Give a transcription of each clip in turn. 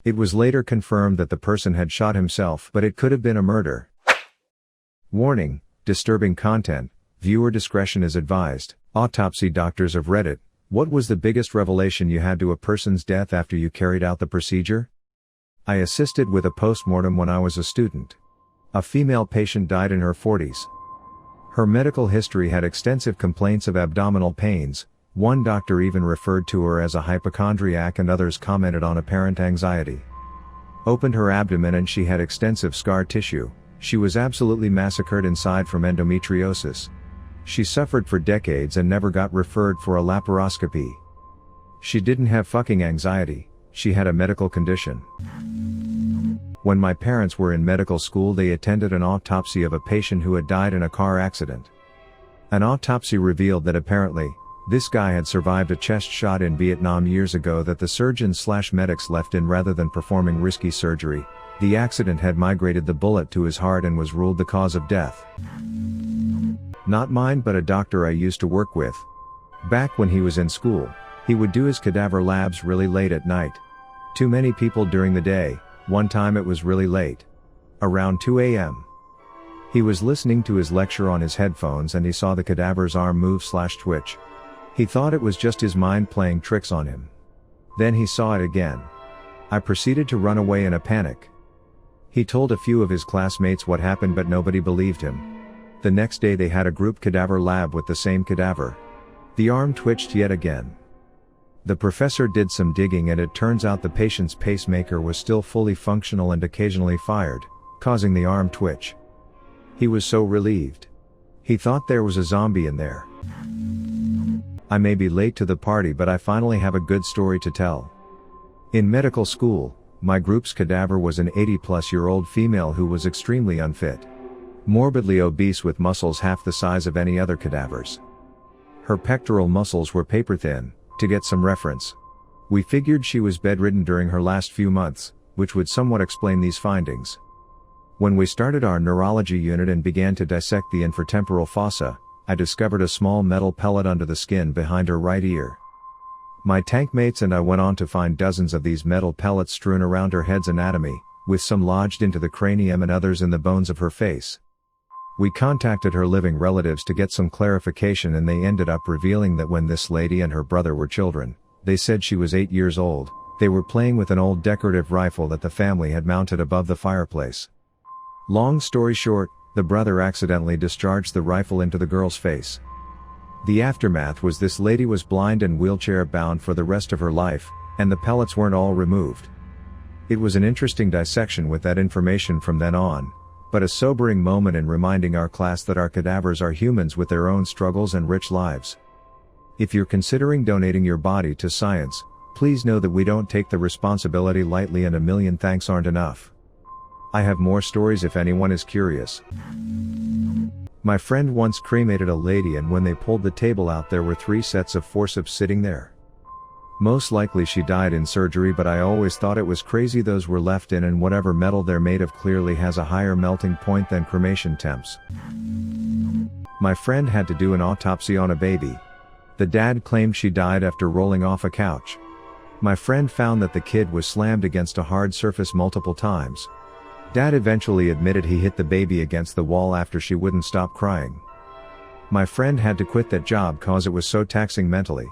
It was later confirmed that the person had shot himself, but it could have been a murder. Warning: disturbing content, viewer discretion is advised. Autopsy doctors of Reddit, what was the biggest revelation you had to a person's death after you carried out the procedure? I assisted with a postmortem when I was a student. A female patient died in her 40s. Her medical history had extensive complaints of abdominal pains. One doctor even referred to her as a hypochondriac and others commented on apparent anxiety. Opened her abdomen and she had extensive scar tissue. She was absolutely massacred inside from endometriosis. She suffered for decades and never got referred for a laparoscopy. She didn't have fucking anxiety, she had a medical condition. When my parents were in medical school, they attended an autopsy of a patient who had died in a car accident. An autopsy revealed that apparently, this guy had survived a chest shot in Vietnam years ago that the surgeons/medics left in rather than performing risky surgery. The accident had migrated the bullet to his heart and was ruled the cause of death. Not mine, but a doctor I used to work with. Back when he was in school, he would do his cadaver labs really late at night. Too many people during the day. One time it was really late. Around 2 a.m. He was listening to his lecture on his headphones and he saw the cadaver's arm move/twitch. He thought it was just his mind playing tricks on him. Then he saw it again. I proceeded to run away in a panic. He told a few of his classmates what happened, but nobody believed him. The next day they had a group cadaver lab with the same cadaver. The arm twitched yet again. The professor did some digging and it turns out the patient's pacemaker was still fully functional and occasionally fired, causing the arm twitch. He was so relieved. He thought there was a zombie in there. I may be late to the party, but I finally have a good story to tell. In medical school, my group's cadaver was an 80-plus-year-old female who was extremely unfit. Morbidly obese with muscles half the size of any other cadavers. Her pectoral muscles were paper thin. To get some reference, we figured she was bedridden during her last few months, which would somewhat explain these findings. When we started our neurology unit and began to dissect the infratemporal fossa, I discovered a small metal pellet under the skin behind her right ear. My tank mates and I went on to find dozens of these metal pellets strewn around her head's anatomy, with some lodged into the cranium and others in the bones of her face. We contacted her living relatives to get some clarification, and they ended up revealing that when this lady and her brother were children, they said she was 8 years old, they were playing with an old decorative rifle that the family had mounted above the fireplace. Long story short, the brother accidentally discharged the rifle into the girl's face. The aftermath was this lady was blind and wheelchair bound for the rest of her life, and the pellets weren't all removed. It was an interesting dissection with that information from then on, but a sobering moment in reminding our class that our cadavers are humans with their own struggles and rich lives. If you're considering donating your body to science, please know that we don't take the responsibility lightly, and a million thanks aren't enough. I have more stories if anyone is curious. My friend once cremated a lady, and when they pulled the table out there were 3 sets of forceps sitting there. Most likely she died in surgery, but I always thought it was crazy those were left in, and whatever metal they're made of clearly has a higher melting point than cremation temps. My friend had to do an autopsy on a baby. The dad claimed she died after rolling off a couch. My friend found that the kid was slammed against a hard surface multiple times. Dad eventually admitted he hit the baby against the wall after she wouldn't stop crying. My friend had to quit that job cause it was so taxing mentally.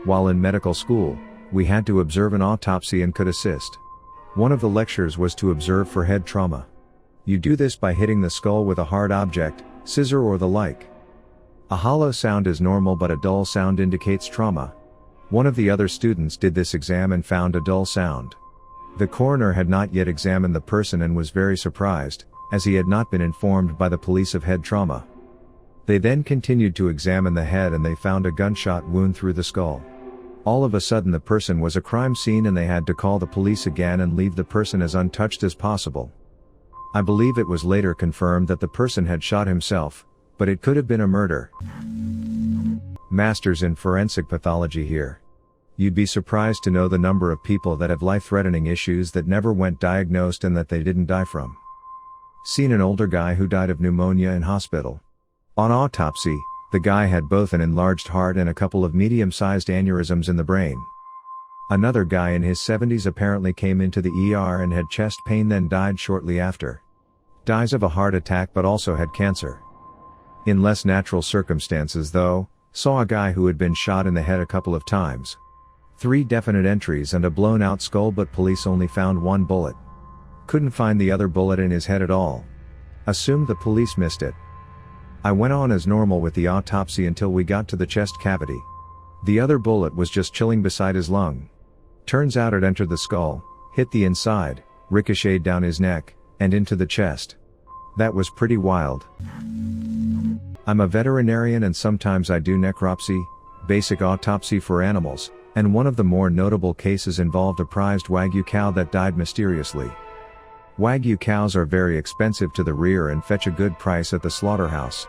While in medical school, we had to observe an autopsy and could assist. One of the lectures was to observe for head trauma. You do this by hitting the skull with a hard object, scissor or the like. A hollow sound is normal, but a dull sound indicates trauma. One of the other students did this exam and found a dull sound. The coroner had not yet examined the person and was very surprised, as he had not been informed by the police of head trauma. They then continued to examine the head and they found a gunshot wound through the skull. All of a sudden the person was a crime scene and they had to call the police again and leave the person as untouched as possible. I believe it was later confirmed that the person had shot himself, but it could have been a murder. Masters in forensic pathology here. You'd be surprised to know the number of people that have life-threatening issues that never went diagnosed and that they didn't die from. Seen an older guy who died of pneumonia in hospital. On autopsy, the guy had both an enlarged heart and a couple of medium-sized aneurysms in the brain. Another guy in his 70s apparently came into the ER and had chest pain, then died shortly after. Dies of a heart attack but also had cancer. In less natural circumstances though, saw a guy who had been shot in the head a couple of times. 3 definite entries and a blown out skull, but police only found 1 bullet. Couldn't find the other bullet in his head at all. Assumed the police missed it. I went on as normal with the autopsy until we got to the chest cavity. The other bullet was just chilling beside his lung. Turns out it entered the skull, hit the inside, ricocheted down his neck, and into the chest. That was pretty wild. I'm a veterinarian and sometimes I do necropsy, basic autopsy for animals, and one of the more notable cases involved a prized Wagyu cow that died mysteriously. Wagyu cows are very expensive to the rear and fetch a good price at the slaughterhouse.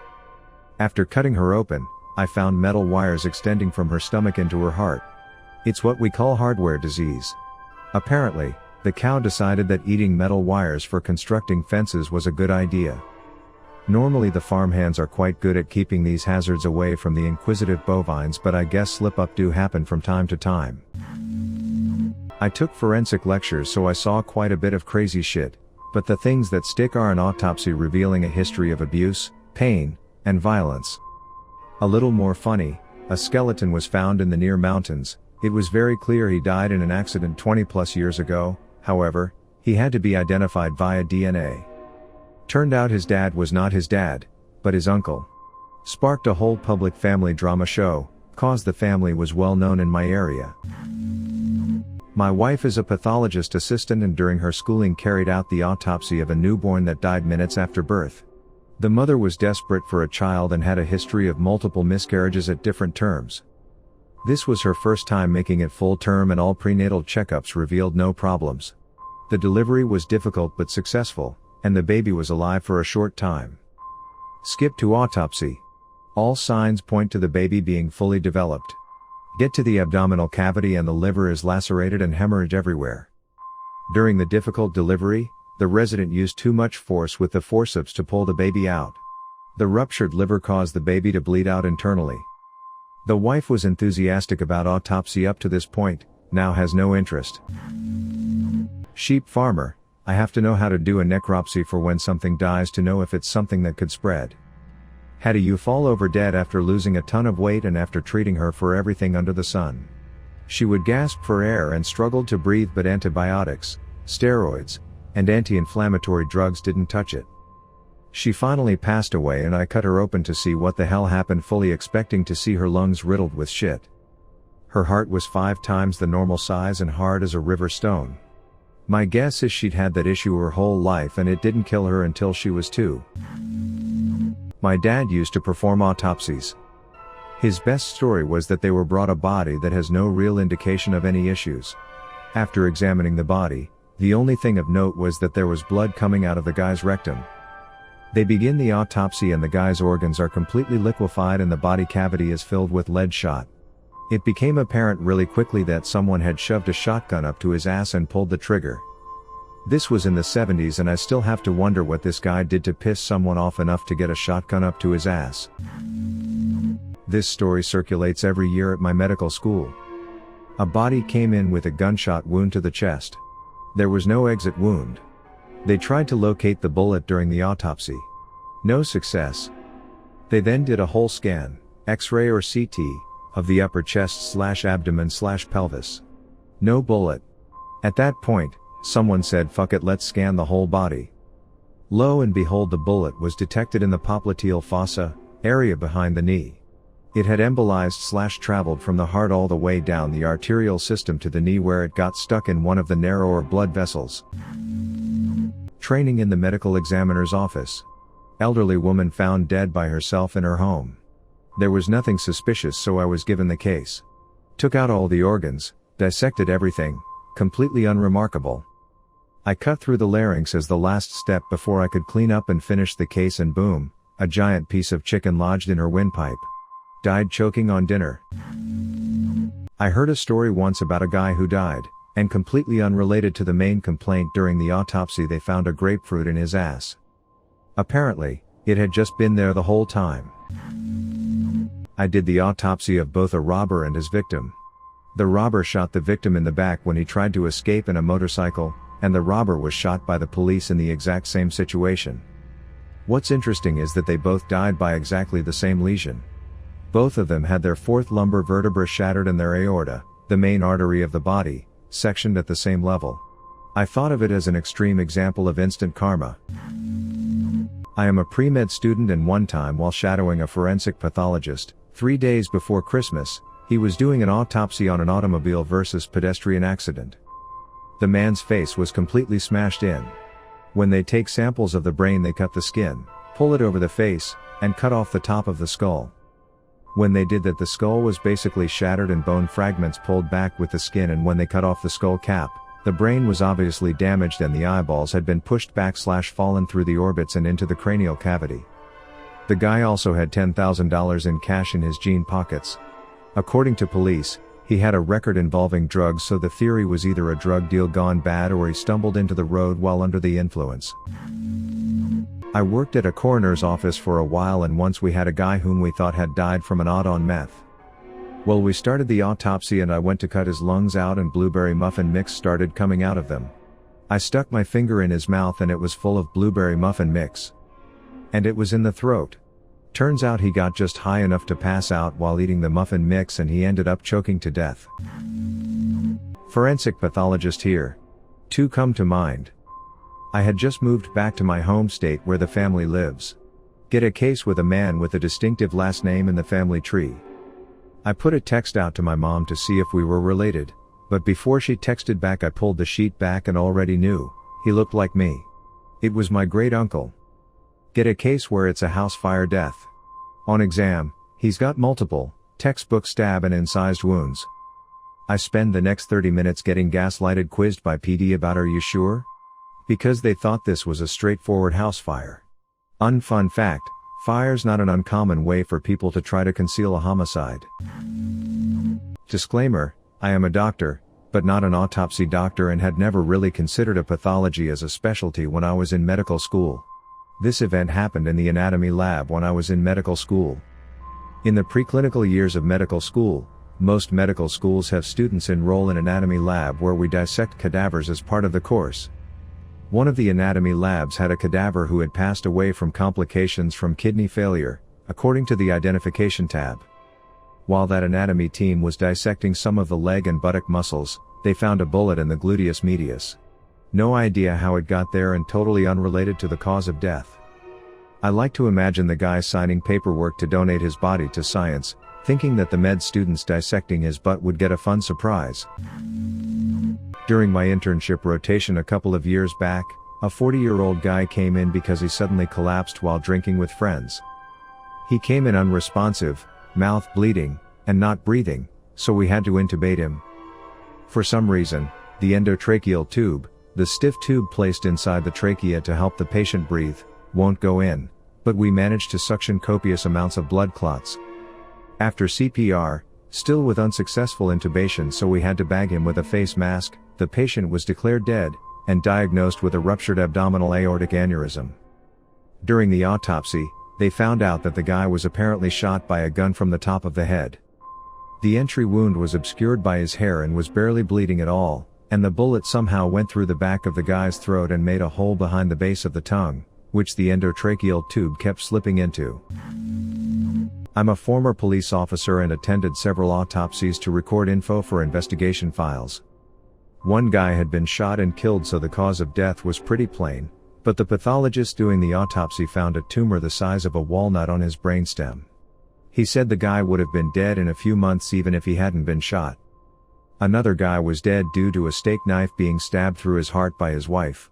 After cutting her open, I found metal wires extending from her stomach into her heart. It's what we call hardware disease. Apparently, the cow decided that eating metal wires for constructing fences was a good idea. Normally the farmhands are quite good at keeping these hazards away from the inquisitive bovines, but I guess slip-up do happen from time to time. I took forensic lectures, so I saw quite a bit of crazy shit, but the things that stick are an autopsy revealing a history of abuse, pain, and violence. A little more funny, a skeleton was found in the near mountains. It was very clear he died in an accident 20+ years ago. However, he had to be identified via DNA. Turned out his dad was not his dad, but his uncle. Sparked a whole public family drama show, cause the family was well known in my area. My wife is a pathologist assistant and during her schooling carried out the autopsy of a newborn that died minutes after birth. The mother was desperate for a child and had a history of multiple miscarriages at different terms. This was her first time making it full term and all prenatal checkups revealed no problems. The delivery was difficult but successful, and the baby was alive for a short time. Skip to autopsy. All signs point to the baby being fully developed. Get to the abdominal cavity and the liver is lacerated and hemorrhage everywhere. During the difficult delivery, the resident used too much force with the forceps to pull the baby out. The ruptured liver caused the baby to bleed out internally. The wife was enthusiastic about autopsy up to this point, now has no interest. Sheep farmer, I have to know how to do a necropsy for when something dies to know if it's something that could spread. Had a ewe fall over dead after losing a ton of weight and after treating her for everything under the sun. She would gasp for air and struggled to breathe, but antibiotics, steroids, and anti-inflammatory drugs didn't touch it. She finally passed away and I cut her open to see what the hell happened, fully expecting to see her lungs riddled with shit. Her heart was 5 times the normal size and hard as a river stone. My guess is she'd had that issue her whole life and it didn't kill her until she was 2. My dad used to perform autopsies. His best story was that they were brought a body that has no real indication of any issues. After examining the body, the only thing of note was that there was blood coming out of the guy's rectum. They begin the autopsy and the guy's organs are completely liquefied and the body cavity is filled with lead shot. It became apparent really quickly that someone had shoved a shotgun up to his ass and pulled the trigger. This was in the 70s and I still have to wonder what this guy did to piss someone off enough to get a shotgun up to his ass. This story circulates every year at my medical school. A body came in with a gunshot wound to the chest. There was no exit wound. They tried to locate the bullet during the autopsy. No success. They then did a whole scan, X-ray or CT, of the upper chest/abdomen/pelvis. No bullet. At that point, someone said fuck it, let's scan the whole body. Lo and behold, the bullet was detected in the popliteal fossa, area behind the knee. It had embolized/traveled from the heart all the way down the arterial system to the knee where it got stuck in one of the narrower blood vessels. Training in the medical examiner's office. Elderly woman found dead by herself in her home. There was nothing suspicious, so I was given the case. Took out all the organs, dissected everything, completely unremarkable. I cut through the larynx as the last step before I could clean up and finish the case, and boom, a giant piece of chicken lodged in her windpipe. Died choking on dinner. I heard a story once about a guy who died, and completely unrelated to the main complaint, during the autopsy they found a grapefruit in his ass. Apparently, it had just been there the whole time. I did the autopsy of both a robber and his victim. The robber shot the victim in the back when he tried to escape in a motorcycle, and the robber was shot by the police in the exact same situation. What's interesting is that they both died by exactly the same lesion. Both of them had their fourth lumbar vertebra shattered and their aorta, the main artery of the body, sectioned at the same level. I thought of it as an extreme example of instant karma. I am a pre-med student, and one time while shadowing a forensic pathologist, 3 days before Christmas, he was doing an autopsy on an automobile versus pedestrian accident. The man's face was completely smashed in. When they take samples of the brain, they cut the skin, pull it over the face, and cut off the top of the skull. When they did that, the skull was basically shattered and bone fragments pulled back with the skin, and when they cut off the skull cap, the brain was obviously damaged and the eyeballs had been pushed back / fallen through the orbits and into the cranial cavity. The guy also had $10,000 in cash in his jean pockets. According to police, he had a record involving drugs, so the theory was either a drug deal gone bad or he stumbled into the road while under the influence. I worked at a coroner's office for a while, and once we had a guy whom we thought had died from an on meth. Well, we started the autopsy and I went to cut his lungs out, and blueberry muffin mix started coming out of them. I stuck my finger in his mouth and it was full of blueberry muffin mix. And it was in the throat. Turns out he got just high enough to pass out while eating the muffin mix, and he ended up choking to death. Forensic pathologist here. Two come to mind. I had just moved back to my home state where the family lives. Get a case with a man with a distinctive last name in the family tree. I put a text out to my mom to see if we were related, but before she texted back I pulled the sheet back and already knew, he looked like me. It was my great uncle. Get a case where it's a house fire death. On exam, he's got multiple, textbook stab and incised wounds. I spend the next 30 minutes getting gaslighted, quizzed by PD about "are you sure?" because they thought this was a straightforward house fire. Unfun fact, fire's not an uncommon way for people to try to conceal a homicide. Disclaimer, I am a doctor, but not an autopsy doctor, and had never really considered a pathology as a specialty when I was in medical school. This event happened in the anatomy lab when I was in medical school. In the preclinical years of medical school, most medical schools have students enroll in anatomy lab where we dissect cadavers as part of the course. One of the anatomy labs had a cadaver who had passed away from complications from kidney failure, according to the identification tab. While that anatomy team was dissecting some of the leg and buttock muscles, they found a bullet in the gluteus medius. No idea how it got there and totally unrelated to the cause of death. I like to imagine the guy signing paperwork to donate his body to science, thinking that the med students dissecting his butt would get a fun surprise. During my internship rotation a couple of years back, a 40-year-old guy came in because he suddenly collapsed while drinking with friends. He came in unresponsive, mouth bleeding, and not breathing, so we had to intubate him. For some reason, the endotracheal tube, the stiff tube placed inside the trachea to help the patient breathe, won't go in, but we managed to suction copious amounts of blood clots. After CPR, still with unsuccessful intubation, so we had to bag him with a face mask, the patient was declared dead, and diagnosed with a ruptured abdominal aortic aneurysm. During the autopsy, they found out that the guy was apparently shot by a gun from the top of the head. The entry wound was obscured by his hair and was barely bleeding at all, and the bullet somehow went through the back of the guy's throat and made a hole behind the base of the tongue, which the endotracheal tube kept slipping into. I'm a former police officer and attended several autopsies to record info for investigation files. One guy had been shot and killed, so the cause of death was pretty plain, but the pathologist doing the autopsy found a tumor the size of a walnut on his brainstem. He said the guy would have been dead in a few months even if he hadn't been shot. Another guy was dead due to a steak knife being stabbed through his heart by his wife.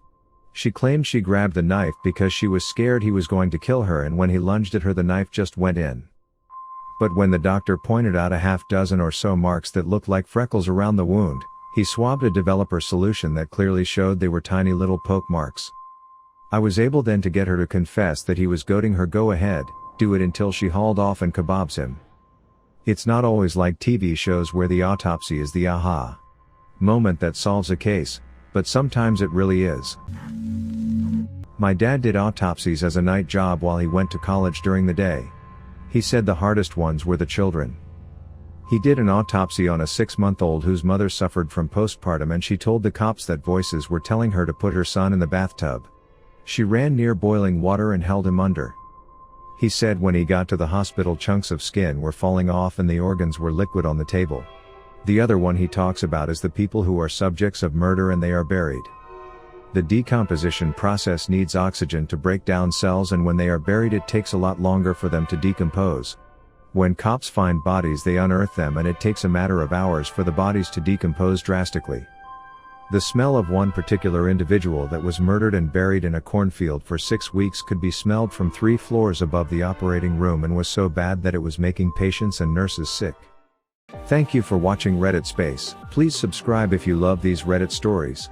She claimed she grabbed the knife because she was scared he was going to kill her, and when he lunged at her the knife just went in. But when the doctor pointed out a half dozen or so marks that looked like freckles around the wound, he swabbed a developer solution that clearly showed they were tiny little poke marks. I was able then to get her to confess that he was goading her. Go ahead, do it until she hauled off and kebabs him. It's not always like TV shows where the autopsy is the aha moment that solves a case, but sometimes it really is. My dad did autopsies as a night job while he went to college during the day. He said the hardest ones were the children. He did an autopsy on a 6-month-old whose mother suffered from postpartum, and she told the cops that voices were telling her to put her son in the bathtub. She ran near boiling water and held him under. He said when he got to the hospital, chunks of skin were falling off and the organs were liquid on the table. The other one he talks about is the people who are subjects of murder and they are buried. The decomposition process needs oxygen to break down cells, and when they are buried it takes a lot longer for them to decompose. When cops find bodies they unearth them and it takes a matter of hours for the bodies to decompose drastically. The smell of one particular individual that was murdered and buried in a cornfield for 6 weeks could be smelled from 3 floors above the operating room and was so bad that it was making patients and nurses sick. Thank you for watching Reddit Space. Please subscribe if you love these Reddit stories.